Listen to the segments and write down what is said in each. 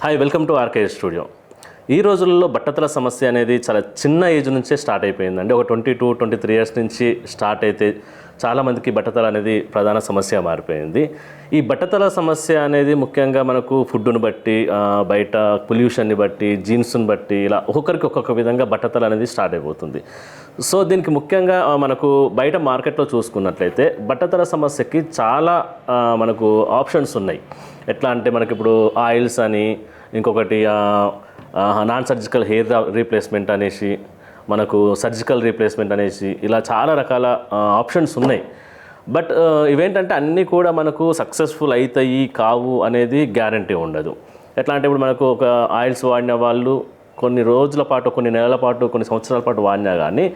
Hi, welcome to RK studio. ఈ రోజుల్లో బట్టతల సమస్య అనేది చాలా చిన్న ఏజ్ నుంచే స్టార్ట్ అయిపోయిందండి. ఒక 22-23 ఇయర్స్ నుంచి స్టార్ట్ అయితే చాలామందికి బట్టతల అనేది ప్రధాన సమస్య మారిపోయింది. ఈ బట్టతల సమస్య అనేది ముఖ్యంగా మనకు ఫుడ్ను బట్టి, బయట పొల్యూషన్ని బట్టి, జీన్స్ని బట్టి ఇలా ఒక్కొక్కరికి ఒక్కొక్క విధంగా బట్టతల అనేది స్టార్ట్ అయిపోతుంది. సో దీనికి ముఖ్యంగా మనకు బయట మార్కెట్లో చూసుకున్నట్లయితే బట్టతల సమస్యకి చాలా మనకు ఆప్షన్స్ ఉన్నాయి. ఎట్లా అంటే మనకి ఇప్పుడు ఆయిల్స్ అని, ఇంకొకటి నాన్ సర్జికల్ హెయిర్ రీప్లేస్మెంట్ అనేసి, మనకు సర్జికల్ రీప్లేస్మెంట్ అనేసి ఇలా చాలా రకాల ఆప్షన్స్ ఉన్నాయి. బట్ ఇవేంటంటే అన్నీ కూడా మనకు సక్సెస్ఫుల్ అవుతాయి కావు అనేది గ్యారంటీ ఉండదు. ఎట్లా అంటే ఇప్పుడు మనకు ఒక ఆయిల్స్ వాడిన వాళ్ళు కొన్ని రోజుల పాటు, కొన్ని నెలల పాటు, కొన్ని సంవత్సరాల పాటు వాడినా కానీ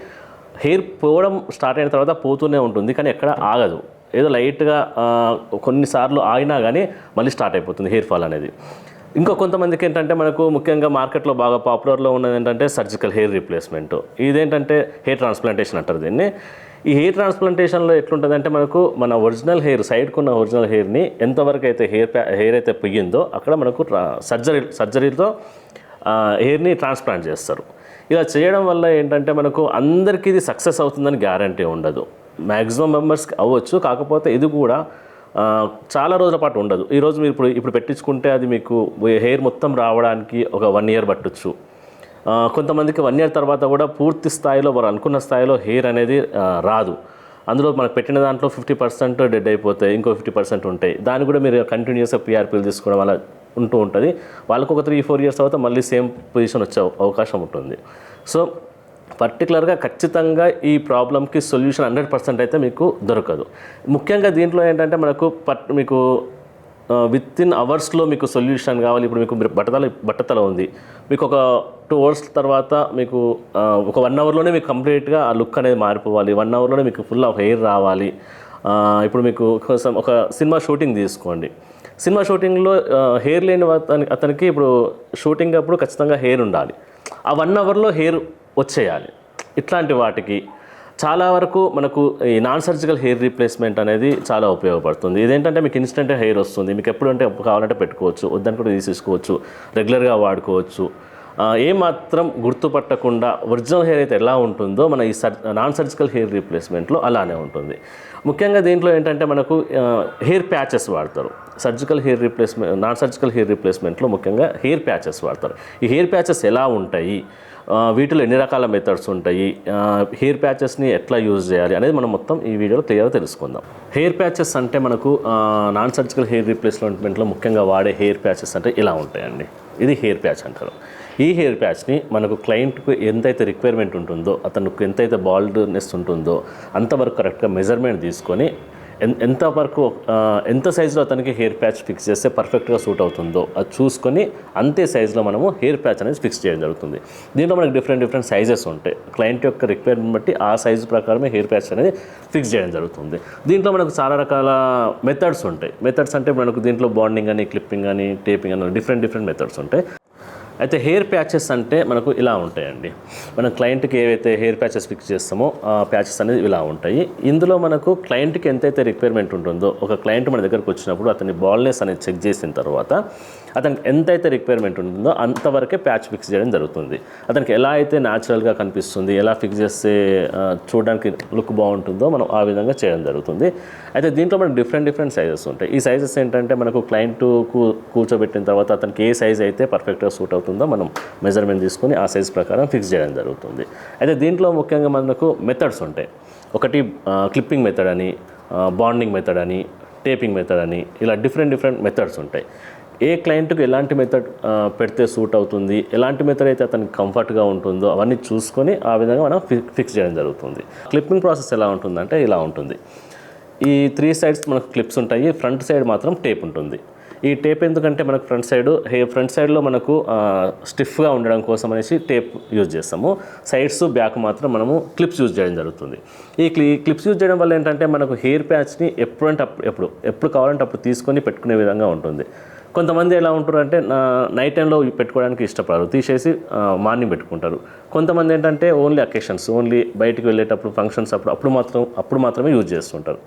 హెయిర్ పోవడం స్టార్ట్ అయిన తర్వాత పోతూనే ఉంటుంది, కానీ ఎక్కడ ఆగదు. ఏదో లైట్గా కొన్నిసార్లు ఆగినా కానీ మళ్ళీ స్టార్ట్ అయిపోతుంది హెయిర్ ఫాల్ అనేది. ఇంకో కొంతమందికి ఏంటంటే మనకు ముఖ్యంగా మార్కెట్లో బాగా పాపులర్లో ఉన్నది ఏంటంటే సర్జికల్ హెయిర్ రీప్లేస్మెంట్. ఇదేంటంటే హెయిర్ ట్రాన్స్ప్లాంటేషన్ అంటారు దీన్ని. ఈ హెయిర్ ట్రాన్స్ప్లాంటేషన్లో ఎట్లుంటుందంటే మనకు మన ఒరిజినల్ హెయిర్, సైడ్కు ఉన్న ఒరిజినల్ హెయిర్ని ఎంతవరకు అయితే హెయిర్ అయితే పొయ్యిందో అక్కడ మనకు సర్జరీతో హెయిర్ని ట్రాన్స్ప్లాంట్ చేస్తారు. ఇలా చేయడం వల్ల ఏంటంటే మనకు అందరికీ ఇది సక్సెస్ అవుతుందని గ్యారంటీ ఉండదు. మ్యాక్సిమం మెంబర్స్కి అవ్వచ్చు, కాకపోతే ఇది కూడా చాలా రోజుల పాటు ఉండదు. ఈరోజు మీరు ఇప్పుడు పెట్టించుకుంటే అది మీకు హెయిర్ మొత్తం రావడానికి ఒక 1 year పట్టొచ్చు. కొంతమందికి 1 year తర్వాత కూడా పూర్తి స్థాయిలో వారు అనుకున్న స్థాయిలో హెయిర్ అనేది రాదు. అందులో మనకు పెట్టిన దాంట్లో 50% డెడ్ అయిపోతాయి, ఇంకో 50% ఉంటాయి. దాన్ని కూడా మీరు కంటిన్యూస్గా PRPలు తీసుకోవడం వల్ల ఉంటూ ఉంటుంది. వాళ్ళకు ఒక 3-4 years తర్వాత మళ్ళీ సేమ్ పొజిషన్ వచ్చే అవకాశం ఉంటుంది. సో పర్టికులర్గా ఖచ్చితంగా ఈ ప్రాబ్లంకి సొల్యూషన్ 100% అయితే మీకు దొరకదు. ముఖ్యంగా దీంట్లో ఏంటంటే మీకు వితిన్ అవర్స్లో మీకు సొల్యూషన్ కావాలి. ఇప్పుడు మీకు బట్టతల ఉంది, మీకు ఒక 2 hours తర్వాత మీకు ఒక 1 hourలోనే మీకు కంప్లీట్గా ఆ లుక్ అనేది మారిపోవాలి. 1 hourలోనే మీకు ఫుల్ ఆఫ్ హెయిర్ రావాలి. ఇప్పుడు మీకు ఒక సినిమా షూటింగ్ తీసుకోండి. సినిమా షూటింగ్లో హెయిర్ లేని అతనికి ఇప్పుడు షూటింగ్ అప్పుడు ఖచ్చితంగా హెయిర్ ఉండాలి. ఆ 1 hourలో హెయిర్ వచ్చేయాలి. ఇట్లాంటి వాటికి చాలా వరకు మనకు ఈ నాన్ సర్జికల్ హెయిర్ రీప్లేస్మెంట్ అనేది చాలా ఉపయోగపడుతుంది. ఇదేంటంటే మీకు ఇన్స్టెంట్ హెయిర్ వస్తుంది. మీకు ఎప్పుడంటే కావాలంటే పెట్టుకోవచ్చు, వద్దని కూడా తీసేసుకోవచ్చు, రెగ్యులర్గా వాడుకోవచ్చు. ఏమాత్రం గుర్తుపట్టకుండా ఒరిజినల్ హెయిర్ అయితే ఎలా ఉంటుందో మన ఈ నాన్ సర్జికల్ హెయిర్ రీప్లేస్మెంట్లో అలానే ఉంటుంది. ముఖ్యంగా దీంట్లో ఏంటంటే మనకు హెయిర్ ప్యాచెస్ వాడతారు. నాన్ సర్జికల్ హెయిర్ రీప్లేస్మెంట్లో ముఖ్యంగా హెయిర్ ప్యాచెస్ వాడతారు. ఈ హెయిర్ ప్యాచెస్ ఎలా ఉంటాయి, వీటిలో ఎన్ని రకాల మెథడ్స్ ఉంటాయి, హెయిర్ ప్యాచెస్ని ఎట్లా యూజ్ చేయాలి అనేది మనం మొత్తం ఈ వీడియోలో క్లియర్గా తెలుసుకుందాం. హెయిర్ ప్యాచెస్ అంటే మనకు నాన్ సర్జికల్ హెయిర్ రీప్లేస్మెంట్లో ముఖ్యంగా వాడే హెయిర్ ప్యాచెస్ అంటే ఇలా ఉంటాయండి. ఇది హెయిర్ ప్యాచ్ అంటారు. ఈ హెయిర్ ప్యాచ్ని మనకు క్లయింట్కు ఎంతైతే రిక్వైర్మెంట్ ఉంటుందో, అతనికి ఎంతైతే బాల్డ్నెస్ ఉంటుందో అంతవరకు కరెక్ట్గా మెజర్మెంట్ తీసుకొని ఎంత సైజులో అతనికి హెయిర్ ప్యాచ్ ఫిక్స్ చేస్తే పర్ఫెక్ట్గా సూట్ అవుతుందో అది చూసుకొని అంతే సైజులో మనము హెయిర్ ప్యాచ్ అనేది ఫిక్స్ చేయడం జరుగుతుంది. దీంట్లో మనకి డిఫరెంట్ సైజెస్ ఉంటాయి. క్లయింట్ యొక్క రిక్వైర్మెంట్ బట్టి ఆ సైజు ప్రకారమే హెయిర్ ప్యాచ్ అనేది ఫిక్స్ చేయడం జరుగుతుంది. దీంట్లో మనకు చాలా రకాల మెథడ్స్ ఉంటాయి. మెథడ్స్ అంటే మనకు దీంట్లో బాండింగ్ అని, క్లిప్పింగ్ అని, టేపింగ్ అని డిఫరెంట్ మెథడ్స్ ఉంటాయి. అయితే హెయిర్ ప్యాచెస్ అంటే మనకు ఇలా ఉంటాయండి. మనం క్లయింట్కి ఏవైతే హెయిర్ ప్యాచెస్ ఫిక్స్ చేస్తామో ఆ ప్యాచెస్ అనేది ఇలా ఉంటాయి. ఇందులో మనకు క్లయింట్కి ఎంతైతే రిక్వైర్మెంట్ ఉంటుందో, ఒక క్లయింట్ మన దగ్గరకు వచ్చినప్పుడు అతని బాల్నెస్ అనేది చెక్ చేసిన తర్వాత అతనికి ఎంతైతే రిక్వైర్మెంట్ ఉంటుందో అంతవరకే ప్యాచ్ ఫిక్స్ చేయడం జరుగుతుంది. అతనికి ఎలా అయితే న్యాచురల్గా కనిపిస్తుంది, ఎలా ఫిక్స్ చేస్తే చూడడానికి లుక్ బాగుంటుందో మనం ఆ విధంగా చేయడం జరుగుతుంది. అయితే దీంట్లో మనకు డిఫరెంట్ సైజెస్ ఉంటాయి. ఈ సైజెస్ ఏంటంటే మనకు క్లయింట్ కూర్చోబెట్టిన తర్వాత అతనికి ఏ సైజ్ అయితే పర్ఫెక్ట్గా సూట్ అవుతుందో మనం మెజర్మెంట్ తీసుకొని ఆ సైజ్ ప్రకారం ఫిక్స్ చేయడం జరుగుతుంది. అయితే దీంట్లో ముఖ్యంగా మనకు మెథడ్స్ ఉంటాయి. ఒకటి క్లిప్పింగ్ మెథడ్ అని, బాండింగ్ మెథడ్ అని, టేపింగ్ మెథడ్ అని, ఇలా డిఫరెంట్ మెథడ్స్ ఉంటాయి. ఏ క్లయింట్కి ఎలాంటి మెథడ్ పెడితే సూట్ అవుతుంది, ఎలాంటి మెథడ్ అయితే అతనికి కంఫర్ట్గా ఉంటుందో అవన్నీ చూసుకొని ఆ విధంగా మనం ఫిక్స్ చేయడం జరుగుతుంది. క్లిప్పింగ్ ప్రాసెస్ ఎలా ఉంటుందంటే ఇలా ఉంటుంది. ఈ 3 sides మనకు క్లిప్స్ ఉంటాయి. ఫ్రంట్ సైడ్ మాత్రం టేప్ ఉంటుంది. ఈ టేప్ ఎందుకంటే మనకు ఫ్రంట్ సైడ్లో మనకు స్టిఫ్గా ఉండడం కోసం అనేసి టేప్ యూజ్ చేస్తాము. సైడ్స్ బ్యాక్ మాత్రం మనము క్లిప్స్ యూజ్ చేయడం జరుగుతుంది. ఈ క్లిప్స్ యూజ్ చేయడం వల్ల ఏంటంటే మనకు హెయిర్ ప్యాచ్ని ఎప్పుడు కావాలంటే అప్పుడు తీసుకొని పెట్టుకునే విధంగా ఉంటుంది. కొంతమంది ఎలా ఉంటారు అంటే నైట్ టైంలో పెట్టుకోవడానికి ఇష్టపడరు, తీసేసి మార్నింగ్ పెట్టుకుంటారు. కొంతమంది ఏంటంటే ఓన్లీ అకేషన్స్, ఓన్లీ బయటికి వెళ్ళేటప్పుడు, ఫంక్షన్స్ అప్పుడు మాత్రమే యూజ్ చేస్తుంటారు.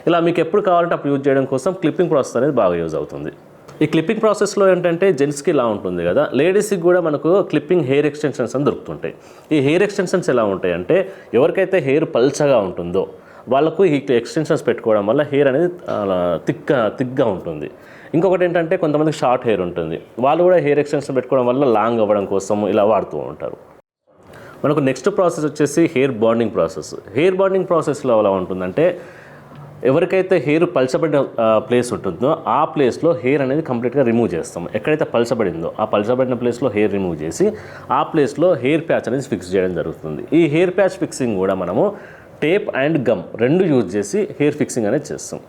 ఇలా మీకు ఎప్పుడు కావాలంటే అప్పుడు యూజ్ చేయడం కోసం క్లిప్పింగ్ ప్రాసెస్ అనేది బాగా యూజ్ అవుతుంది. ఈ క్లిప్పింగ్ ప్రాసెస్లో ఏంటంటే జెంట్స్కి ఇలా ఉంటుంది కదా, లేడీస్కి కూడా మనకు క్లిప్పింగ్ హెయిర్ ఎక్స్టెన్షన్స్ అని దొరుకుతుంటాయి. ఈ హెయిర్ ఎక్స్టెన్షన్స్ ఎలా ఉంటాయి అంటే, ఎవరికైతే హెయిర్ పల్చగా ఉంటుందో వాళ్ళకు ఈ ఎక్స్టెన్షన్స్ పెట్టుకోవడం వల్ల హెయిర్ అనేది థిక్గా ఉంటుంది. ఇంకొకటి ఏంటంటే కొంతమందికి షార్ట్ హెయిర్ ఉంటుంది, వాళ్ళు కూడా హెయిర్ ఎక్స్టెన్షన్ పెట్టుకోవడం వల్ల లాంగ్ అవ్వడం కోసం ఇలా వాడుతూ ఉంటారు. మనకు నెక్స్ట్ ప్రాసెస్ వచ్చేసి hair bonding process. Hair bonding ప్రాసెస్లో ఎలా ఉంటుందంటే, ఎవరికైతే హెయిర్ పలచబడిన ప్లేస్ ఉంటుందో ఆ ప్లేస్లో హెయిర్ అనేది కంప్లీట్గా రిమూవ్ చేస్తాం. ఎక్కడైతే పలచబడిందో ఆ పలచబడిన ప్లేస్లో హెయిర్ రిమూవ్ చేసి ఆ ప్లేస్లో హెయిర్ ప్యాచ్ అనేది ఫిక్స్ చేయడం జరుగుతుంది. ఈ హెయిర్ ప్యాచ్ ఫిక్సింగ్ కూడా మనము టేప్ అండ్ గమ్ రెండు యూజ్ చేసి హెయిర్ ఫిక్సింగ్ అనేది చేస్తాం.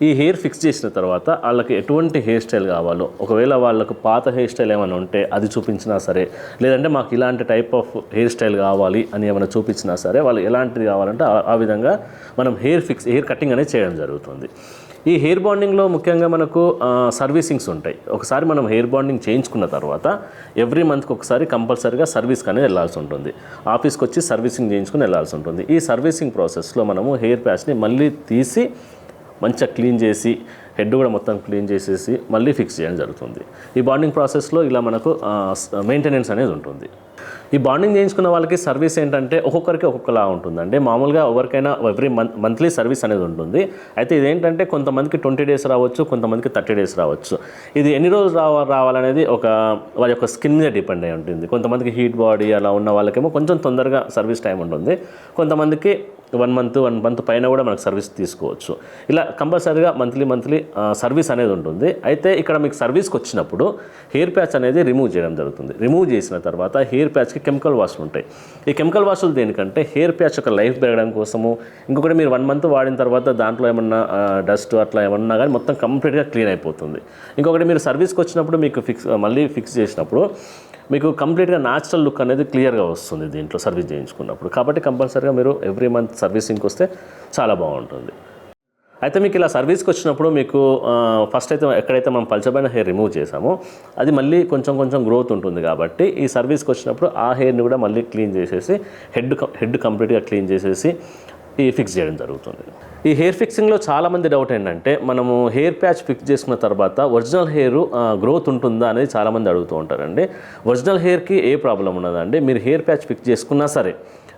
ఈ హెయిర్ ఫిక్స్ చేసిన తర్వాత వాళ్ళకి ఎటువంటి హెయిర్ స్టైల్ కావాలో, ఒకవేళ వాళ్ళకు పాత హెయిర్ స్టైల్ ఏమైనా ఉంటే అది చూపించినా సరే, లేదంటే మాకు ఇలాంటి టైప్ ఆఫ్ హెయిర్ స్టైల్ కావాలి అని ఏమైనా చూపించినా సరే, వాళ్ళు ఎలాంటిది కావాలంటే ఆ విధంగా మనం హెయిర్ కటింగ్ అనేది చేయడం జరుగుతుంది. ఈ హెయిర్ బాండింగ్లో ముఖ్యంగా మనకు సర్వీసింగ్స్ ఉంటాయి. ఒకసారి మనం హెయిర్ బాండింగ్ చేయించుకున్న తర్వాత ఎవ్రీ మంత్కి ఒకసారి కంపల్సరీగా సర్వీస్కి అనేది వెళ్ళాల్సి ఉంటుంది. ఆఫీస్కి వచ్చి సర్వీసింగ్ చేయించుకుని వెళ్ళాల్సి ఉంటుంది. ఈ సర్వీసింగ్ ప్రాసెస్లో మనము హెయిర్ ప్యాచ్ని మళ్ళీ తీసి మంచిగా క్లీన్ చేసి, హెడ్ కూడా మొత్తం క్లీన్ చేసేసి మళ్ళీ ఫిక్స్ చేయడం జరుగుతుంది. ఈ బాండింగ్ ప్రాసెస్లో ఇలా మనకు మెయింటెనెన్స్ అనేది ఉంటుంది. ఈ బాండింగ్ చేయించుకున్న వాళ్ళకి సర్వీస్ ఏంటంటే ఒక్కొక్కరికి ఒక్కొక్కలా ఉంటుందండి. మామూలుగా ఎవరికైనా ఎవ్రీ మంత్లీ సర్వీస్ అనేది ఉంటుంది. అయితే ఇదేంటంటే కొంతమందికి 20 days రావచ్చు, కొంతమందికి 30 days రావచ్చు. ఇది ఎన్ని రోజులు రావాలనేది వాళ్ళ యొక్క స్కిన్ మీద డిపెండ్ అయి ఉంటుంది. కొంతమందికి హీట్ బాడీ అలా ఉన్న వాళ్ళకేమో కొంచెం తొందరగా సర్వీస్ టైం ఉంటుంది. కొంతమందికి 1 month పైన కూడా మనకు సర్వీస్ తీసుకోవచ్చు. ఇలా కంపల్సరీగా మంత్లీ సర్వీస్ అనేది ఉంటుంది. అయితే ఇక్కడ మీకు సర్వీస్కి వచ్చినప్పుడు హెయిర్ ప్యాచ్ అనేది రిమూవ్ చేయడం జరుగుతుంది. రిమూవ్ చేసిన తర్వాత హెయిర్ ప్యాచ్కి కెమికల్ వాష్లు ఉంటాయి. ఈ కెమికల్ వాష్లు దేనికంటే హెయిర్ ప్యాచ్ యొక్క లైఫ్ పెరగడం కోసము. ఇంకొకటి మీరు 1 month వాడిన తర్వాత దాంట్లో ఏమన్నా డస్ట్ అట్లా ఏమన్నా కానీ మొత్తం కంప్లీట్గా క్లీన్ అయిపోతుంది. ఇంకొకటి మీరు సర్వీస్కి వచ్చినప్పుడు మీకు మళ్ళీ ఫిక్స్ చేసినప్పుడు మీకు కంప్లీట్గా న్యాచురల్ లుక్ అనేది క్లియర్గా వస్తుంది దీంట్లో సర్వీస్ చేయించుకున్నప్పుడు. కాబట్టి కంపల్సరీగా మీరు ఎవ్రీ మంత్ సర్వీసింగ్కి వస్తే చాలా బాగుంటుంది. అయితే మీకు ఇలా సర్వీస్కి వచ్చినప్పుడు మీకు ఫస్ట్ అయితే ఎక్కడైతే మనం పలచబడిన హెయిర్ రిమూవ్ చేసామో అది మళ్ళీ కొంచెం గ్రోత్ ఉంటుంది. కాబట్టి ఈ సర్వీస్కి వచ్చినప్పుడు ఆ హెయిర్ని కూడా మళ్ళీ క్లీన్ చేసేసి హెడ్ కంప్లీట్గా క్లీన్ చేసేసి ఈ ఫిక్స్ చేయడం జరుగుతుంది. ఈ హెయిర్ ఫిక్సింగ్లో చాలామంది డౌట్ ఏంటంటే, మనము హెయిర్ ప్యాచ్ ఫిక్స్ చేసుకున్న తర్వాత ఒరిజినల్ హెయిర్ గ్రోత్ ఉంటుందా అనేది చాలామంది అడుగుతూ ఉంటారండి. ఒరిజినల్ హెయిర్కి ఏ ప్రాబ్లం ఉన్నదండి, మీరు హెయిర్ ప్యాచ్ ఫిక్స్ చేసుకున్నా సరే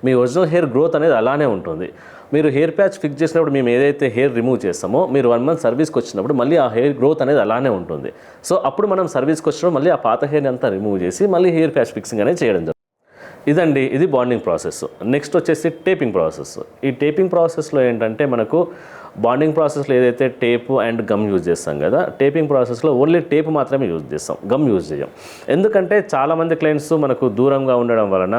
మీ ఒరిజినల్ హెయిర్ గ్రోత్ అనేది అలానే ఉంటుంది. మీరు హెయిర్ ప్యాచ్ ఫిక్స్ చేసినప్పుడు మేము ఏదైతే హెయిర్ రిమూవ్ చేస్తామో మీరు 1 month సర్వీస్కి వచ్చినప్పుడు మళ్ళీ ఆ హెయిర్ గ్రోత్ అనేది అలానే ఉంటుంది. సో అప్పుడు మనం సర్వీస్కి వచ్చినప్పుడు మళ్ళీ ఆ పాత హెయిర్ని అంతా రిమూవ్ చేసి మళ్ళీ హెయిర్ ప్యాచ్ ఫిక్సింగ్ అనేది చేయడం జరుగుతుంది. ఇది బాండింగ్ ప్రాసెస్. నెక్స్ట్ వచ్చేసి టేపింగ్ ప్రాసెస్. ఈ టేపింగ్ ప్రాసెస్లో ఏంటంటే మనకు బాండింగ్ ప్రాసెస్లో ఏదైతే టేపు అండ్ గమ్ యూజ్ చేస్తాం కదా, టేపింగ్ ప్రాసెస్లో ఓన్లీ టేప్ మాత్రమే యూజ్ చేస్తాం, గమ్ యూజ్ చేయం. ఎందుకంటే చాలామంది క్లయింట్స్ మనకు దూరంగా ఉండడం వలన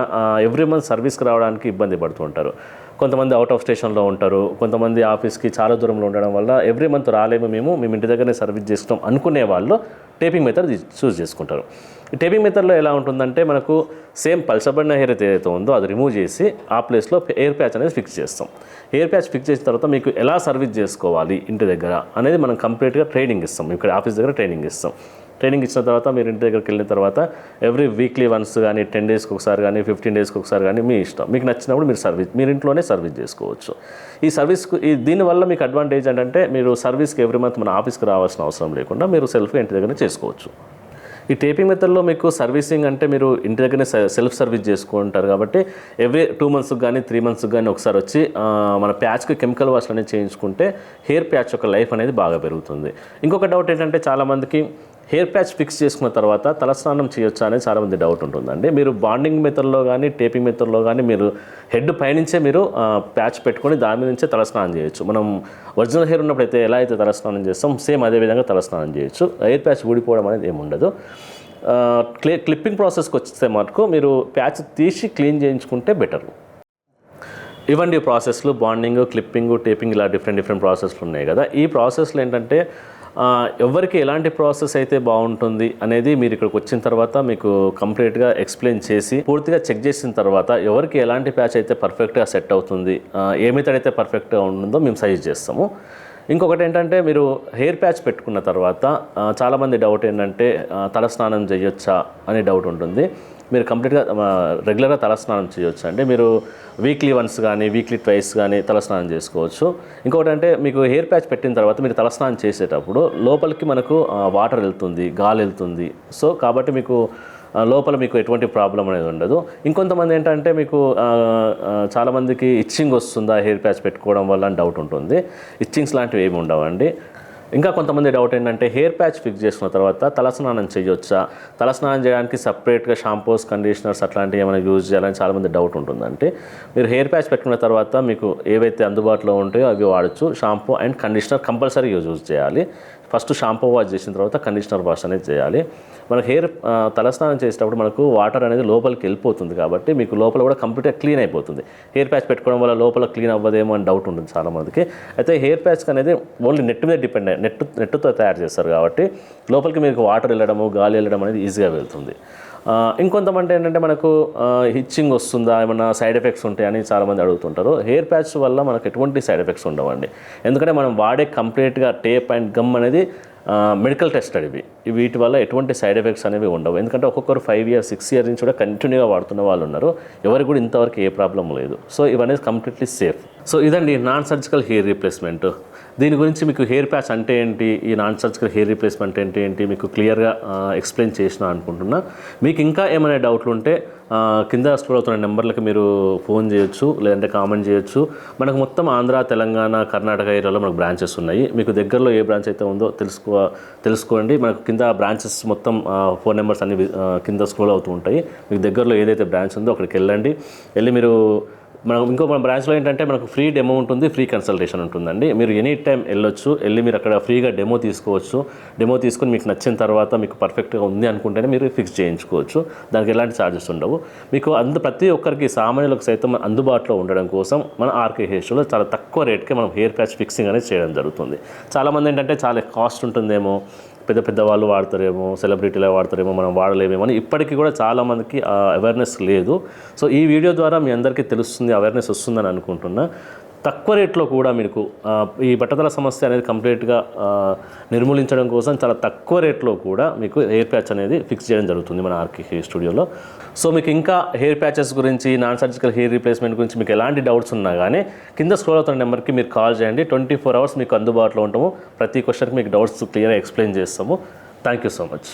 ఎవ్రీ మంత్ సర్వీస్కి రావడానికి ఇబ్బంది పడుతూ ఉంటారు. కొంతమంది అవుట్ ఆఫ్ స్టేషన్లో ఉంటారు, కొంతమంది ఆఫీస్కి చాలా దూరంలో ఉండడం వల్ల ఎవ్రీ మంత్ రాలేము, మేము ఇంటి దగ్గరనే సర్వీస్ చేస్తాం అనుకునే వాళ్ళు టేపింగ్ మెథడ్ చూస్ చేసుకుంటారు. ఈ టేపింగ్ మెథడ్లో ఎలా ఉంటుందంటే మనకు సేమ్ పలచబడిన హెయిర్ ఏదైతే ఉందో అది రిమూవ్ చేసి ఆ ప్లేస్లో హెయిర్ ప్యాచ్ అనేది ఫిక్స్ చేస్తాం. హెయిర్ ప్యాచ్ ఫిక్స్ చేసిన తర్వాత మీకు ఎలా సర్వీస్ చేసుకోవాలి ఇంటి దగ్గర అనేది మనం కంప్లీట్గా ట్రైనింగ్ ఇస్తాం. ఇక్కడ ఆఫీస్ దగ్గర ట్రైనింగ్ ఇస్తాం. ట్రైనింగ్ ఇచ్చిన తర్వాత మీరు ఇంటి దగ్గరికి వెళ్ళిన తర్వాత ఎవ్రీ వీక్లీ వన్స్ కానీ 10 daysకి ఒకసారి కానీ 15 daysకి ఒకసారి కానీ మీ ఇష్టం, మీకు నచ్చినప్పుడు మీరు ఇంట్లోనే సర్వీస్ చేసుకోవచ్చు. ఈ సర్వీస్కు దీనివల్ల మీకు అడ్వాంటేజ్ ఏంటంటే మీరు సర్వీస్కి ఎవ్రీ మంత్ మన ఆఫీస్కి రావాల్సిన అవసరం లేకుండా మీరు సెల్ఫ్గా ఇంటి దగ్గరనే చేసుకోవచ్చు. ఈ టేపింగ్ మెథడ్లో మీకు సర్వీసింగ్ అంటే మీరు ఇంటి దగ్గరనే సెల్ఫ్ సర్వీస్ చేసుకుంటారు కాబట్టి ఎవ్రీ 2 monthsకి కానీ 3 monthsకి కానీ ఒకసారి వచ్చి మన ప్యాచ్కి కెమికల్ వాష్ అనేది చేయించుకుంటే హెయిర్ ప్యాచ్ యొక్క లైఫ్ అనేది బాగా పెరుగుతుంది. ఇంకొక డౌట్ ఏంటంటే చాలామందికి హెయిర్ ప్యాచ్ ఫిక్స్ చేసుకున్న తర్వాత తలస్నానం చేయొచ్చా అనేది చాలామంది డౌట్ ఉంటుందండి. మీరు బాండింగ్ మెథడ్లో కానీ టేపింగ్ మెథడ్లో కానీ మీరు హెడ్ పైనుంచే మీరు ప్యాచ్ పెట్టుకొని దాని మీద నుంచే తలస్నానం చేయొచ్చు. మనం ఒరిజినల్ హెయిర్ ఉన్నప్పుడు అయితే ఎలా అయితే తలస్నానం చేస్తాం సేమ్ అదే విధంగా తలస్నానం చేయొచ్చు. హెయిర్ ప్యాచ్ ఊడిపోవడం అనేది ఏమి ఉండదు. క్లిప్పింగ్ ప్రాసెస్కి వస్తే మటుకు మీరు ప్యాచ్ తీసి క్లీన్ చేయించుకుంటే బెటర్. ఇవ్వండి ప్రాసెస్లు బాండింగ్, క్లిప్పింగ్, టేపింగ్ ఇలా డిఫరెంట్ ప్రాసెస్లు ఉన్నాయి కదా. ఈ ప్రాసెస్లో ఏంటంటే ఎవరికి ఎలాంటి ప్రాసెస్ అయితే బాగుంటుంది అనేది మీరు ఇక్కడికి వచ్చిన తర్వాత మీకు కంప్లీట్గా ఎక్స్ప్లెయిన్ చేసి పూర్తిగా చెక్ చేసిన తర్వాత ఎవరికి ఎలాంటి ప్యాచ్ అయితే పర్ఫెక్ట్గా సెట్ అవుతుంది, ఏ మెథడ్ అయితే పర్ఫెక్ట్గా ఉంటుందో మేము సజెస్ట్ చేస్తాము. ఇంకొకటి ఏంటంటే మీరు హెయిర్ ప్యాచ్ పెట్టుకున్న తర్వాత చాలామంది డౌట్ ఏంటంటే తలస్నానం చేయొచ్చా అనే డౌట్ ఉంటుంది. మీరు కంప్లీట్గా రెగ్యులర్గా తలస్నానం చేయొచ్చు అండి. మీరు వీక్లీ వన్స్ కానీ వీక్లీ ట్వైస్ కానీ తలస్నానం చేసుకోవచ్చు. ఇంకొకటి అంటే మీకు హెయిర్ ప్యాచ్ పెట్టిన తర్వాత మీరు తలస్నానం చేసేటప్పుడు లోపలికి మనకు వాటర్ వెళ్తుంది, గాలి వెళ్తుంది. సో కాబట్టి మీకు లోపల మీకు ఎటువంటి ప్రాబ్లం అనేది ఉండదు. ఇంకొంతమంది ఏంటంటే మీకు చాలామందికి ఇచ్చింగ్ వస్తుందా హెయిర్ ప్యాచ్ పెట్టుకోవడం వల్ల అని డౌట్ ఉంటుంది. ఇచ్చింగ్స్ లాంటివి ఏమి ఉండవండి. ఇంకా కొంతమంది డౌట్ ఏంటంటే హెయిర్ ప్యాచ్ ఫిక్స్ చేసుకున్న తర్వాత తలస్నానం చేయొచ్చా, తలస్నానం చేయడానికి సపరేట్గా షాంపూస్, కండిషనర్స్ అట్లాంటివి ఏమైనా యూజ్ చేయాలని చాలామంది డౌట్ ఉంటుందంటే మీరు హెయిర్ ప్యాచ్ పెట్టుకున్న తర్వాత మీకు ఏవైతే అందుబాటులో ఉంటాయో అవి వాడచ్చు. Shampoo and conditioner compulsory use చేయాలి. ఫస్ట్ షాంపూ వాష్ చేసిన తర్వాత కండిషనర్ వాష్ అనేది చేయాలి. మనకు హెయిర్ తలస్నానం చేసేటప్పుడు మనకు వాటర్ అనేది లోపలికి వెళ్ళిపోతుంది కాబట్టి మీకు లోపల కూడా కంప్లీట్గా క్లీన్ అయిపోతుంది. హెయిర్ ప్యాచ్ పెట్టుకోవడం వల్ల లోపల క్లీన్ అవ్వదేమో అని డౌట్ ఉంటుంది చాలామందికి. అయితే హెయిర్ ప్యాచ్ అనేది ఓన్లీ నెట్ మీద డిపెండ్ అయ్యి నెట్తో తయారు చేస్తారు కాబట్టి లోపలికి మీకు వాటర్ వెళ్ళడము, గాలి వెళ్ళడం అనేది ఈజీగా వెళ్తుంది. ఇంకొంతమంది ఏంటంటే మనకు హిచ్చింగ్ వస్తుందా, ఏమన్నా సైడ్ ఎఫెక్ట్స్ ఉంటాయని చాలామంది అడుగుతుంటారు. హెయిర్ ప్యాచ్ వల్ల మనకు ఎటువంటి సైడ్ ఎఫెక్ట్స్ ఉండవండి. ఎందుకంటే మనం వాడే కంప్లీట్గా టేప్ అండ్ గమ్ అనేది మెడికల్ టెస్టెడ్ ఇవి. వీటి వల్ల ఎటువంటి సైడ్ ఎఫెక్ట్స్ అనేవి ఉండవు. ఎందుకంటే ఒక్కొక్కరు 5 years 6 years నుంచి కూడా కంటిన్యూగా వాడుతున్న వాళ్ళు ఉన్నారు. ఎవరికి కూడా ఇంతవరకు ఏ ప్రాబ్లం లేదు. సో ఇవన్నీ కంప్లీట్లీ సేఫ్. సో ఇదండి నాన్ సర్జికల్ హెయిర్ రీప్లేస్మెంట్. దీని గురించి మీకు హెయిర్ ప్యాచ్ అంటే ఏంటి, ఈ నాన్ సర్జికల్ హెయిర్ రీప్లేస్మెంట్ ఏంటి మీకు క్లియర్గా ఎక్స్ప్లెయిన్ చేసిన అనుకుంటున్నా. మీకు ఇంకా ఏమైనా డౌట్లు ఉంటే కింద స్క్రోల్ అవుతున్న నెంబర్లకి మీరు ఫోన్ చేయొచ్చు, లేదంటే కామెంట్ చేయొచ్చు. మనకు మొత్తం ఆంధ్ర, తెలంగాణ, కర్ణాటక ఏరియాలో మనకు బ్రాంచెస్ ఉన్నాయి. మీకు దగ్గరలో ఏ బ్రాంచ్ అయితే ఉందో తెలుసుకోండి. మనకు కింద బ్రాంచెస్ మొత్తం ఫోన్ నెంబర్స్ అన్ని కింద స్క్రోల్ అవుతూ ఉంటాయి. మీకు దగ్గరలో ఏదైతే బ్రాంచ్ ఉందో అక్కడికి వెళ్ళి మీరు మన బ్రాంచ్లో ఏంటంటే మనకు ఫ్రీ డెమో ఉంటుంది, ఫ్రీ కన్సల్టేషన్ ఉంటుందండి. మీరు ఎనీ టైం వెళ్ళి మీరు అక్కడ ఫ్రీగా డెమో తీసుకోవచ్చు. డెమో తీసుకొని మీకు నచ్చిన తర్వాత మీకు పర్ఫెక్ట్గా ఉంది అనుకుంటేనే మీరు ఫిక్స్ చేయించుకోవచ్చు. దానికి ఎలాంటి ఛార్జెస్ ఉండవు. మీకు ప్రతి ఒక్కరికి సామాన్యులకు సైతం అందుబాటులో ఉండడం కోసం మన ఆర్కే హెయిర్ స్టైల్లో చాలా తక్కువ రేట్కే మనం హెయిర్ ప్యాచ్ ఫిక్సింగ్ అనేది చేయడం జరుగుతుంది. చాలామంది ఏంటంటే చాలా కాస్ట్ ఉంటుందేమో, పెద్ద వాళ్ళు వాడతారేమో, సెలబ్రిటీలే వాడతారేమో, మనం వాడలేమేమో అని ఇప్పటికీ కూడా చాలామందికి అవేర్నెస్ లేదు. సో ఈ వీడియో ద్వారా మీ అందరికీ తెలుస్తుంది, అవేర్నెస్ వస్తుందని అనుకుంటున్నా. తక్కువ రేట్లో కూడా మీకు ఈ బట్టతల సమస్య అనేది కంప్లీట్గా నిర్మూలించడం కోసం చాలా తక్కువ రేట్లో కూడా మీకు హెయిర్ ప్యాచ్ అనేది ఫిక్స్ చేయడం జరుగుతుంది మన ఆర్కే హెయిర్ స్టూడియోలో. సో మీకు ఇంకా హెయిర్ ప్యాచెస్ గురించి, నాన్ సర్జికల్ హెయిర్ రీప్లేస్మెంట్ గురించి మీకు ఎలాంటి డౌట్స్ ఉన్నా కానీ కింద స్క్రోల్ అవుతున్న నెంబర్కి మీరు కాల్ చేయండి. 24 hours మీకు అందుబాటులో ఉంటాము. ప్రతి క్వశ్చన్కి మీకు డౌట్స్ క్లియర్గా ఎక్స్ప్లెయిన్ చేస్తాము. Thank you so much.